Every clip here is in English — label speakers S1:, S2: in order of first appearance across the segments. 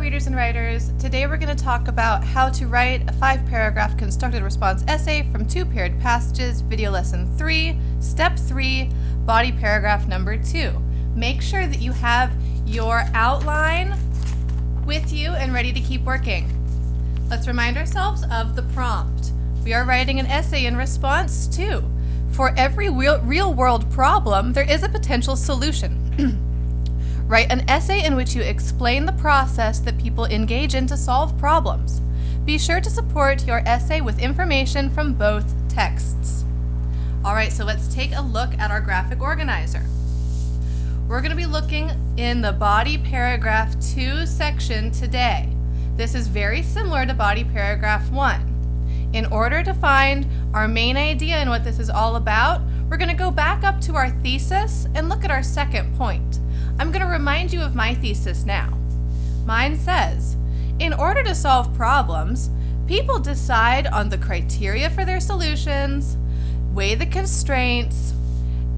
S1: readers and writers. Today we're going to talk about how to write a 5-paragraph constructed response essay from 2 paired passages, video lesson 3, step 3, body paragraph number 2. Make sure that you have your outline with you and ready to keep working. Let's remind ourselves of the prompt. We are writing an essay in response to. For every real-world problem, there is a potential solution. Write an essay in which you explain the process that people engage in to solve problems. Be sure to support your essay with information from both texts. All right, so let's take a look at our graphic organizer. We're going to be looking in the body paragraph 2 section today. This is very similar to body paragraph 1. In order to find our main idea and what this is all about, we're going to go back up to our thesis and look at our second point. I'm going to remind you of my thesis now. Mine says, in order to solve problems, people decide on the criteria for their solutions, weigh the constraints,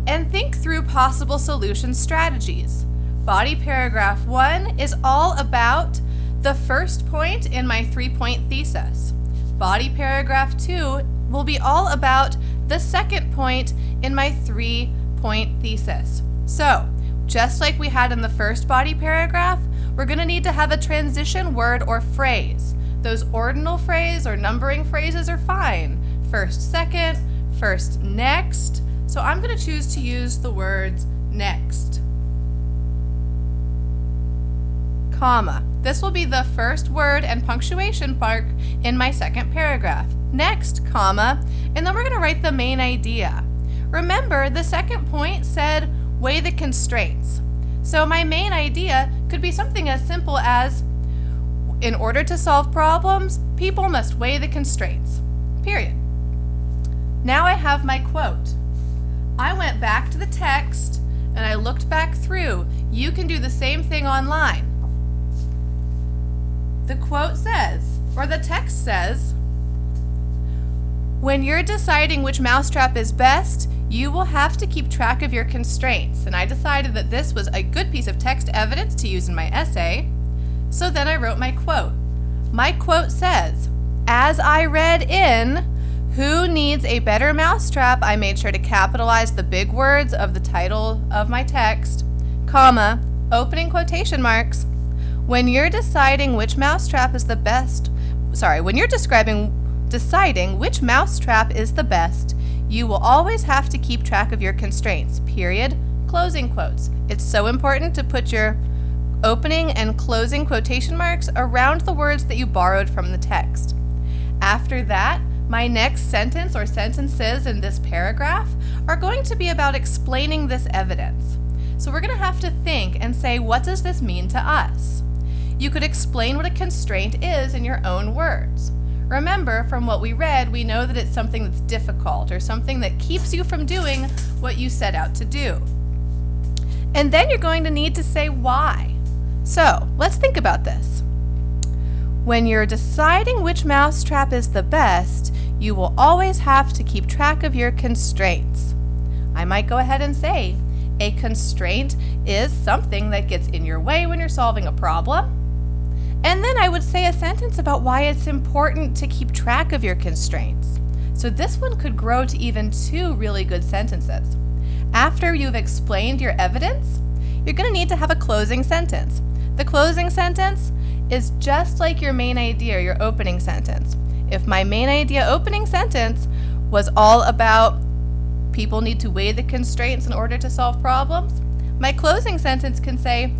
S1: and think through possible solution strategies. Body paragraph 1 is all about the first point in my 3-point thesis. Body paragraph 2 will be all about the second point in my 3-point thesis. So, just like we had in the first body paragraph, we're going to need to have a transition word or phrase. Those ordinal phrase or numbering phrases are fine. First, second, first, next. So I'm going to choose to use the words next. Comma. This will be the first word and punctuation mark in my second paragraph. Next, comma, and then we're going to write the main idea. Remember, the second point said weigh the constraints. So my main idea could be something as simple as, in order to solve problems, people must weigh the constraints. Period. Now I have my quote. I went back to the text and I looked back through. You can do the same thing online. The quote says, or the text says, when you're deciding which mousetrap is best, you will have to keep track of your constraints. And I decided that this was a good piece of text evidence to use in my essay. So then I wrote my quote. My quote says, as I read in, who needs a better mousetrap? I made sure to capitalize the big words of the title of my text, comma, opening quotation marks. When you're deciding which mousetrap is the best, when you're deciding which mousetrap is the best, you will always have to keep track of your constraints, period, closing quotes. It's so important to put your opening and closing quotation marks around the words that you borrowed from the text. After that, my next sentence or sentences in this paragraph are going to be about explaining this evidence. So we're going to have to think and say, what does this mean to us? You could explain what a constraint is in your own words. Remember, from what we read, we know that it's something that's difficult or something that keeps you from doing what you set out to do. And then you're going to need to say why. So, let's think about this. When you're deciding which mousetrap is the best, you will always have to keep track of your constraints. I might go ahead and say, a constraint is something that gets in your way when you're solving a problem. And then I would say a sentence about why it's important to keep track of your constraints. So this one could grow to even 2 really good sentences. After you've explained your evidence, you're going to need to have a closing sentence. The closing sentence is just like your main idea, your opening sentence. If my main idea opening sentence was all about people need to weigh the constraints in order to solve problems, my closing sentence can say,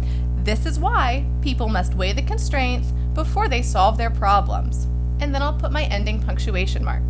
S1: this is why people must weigh the constraints before they solve their problems. And then I'll put my ending punctuation mark.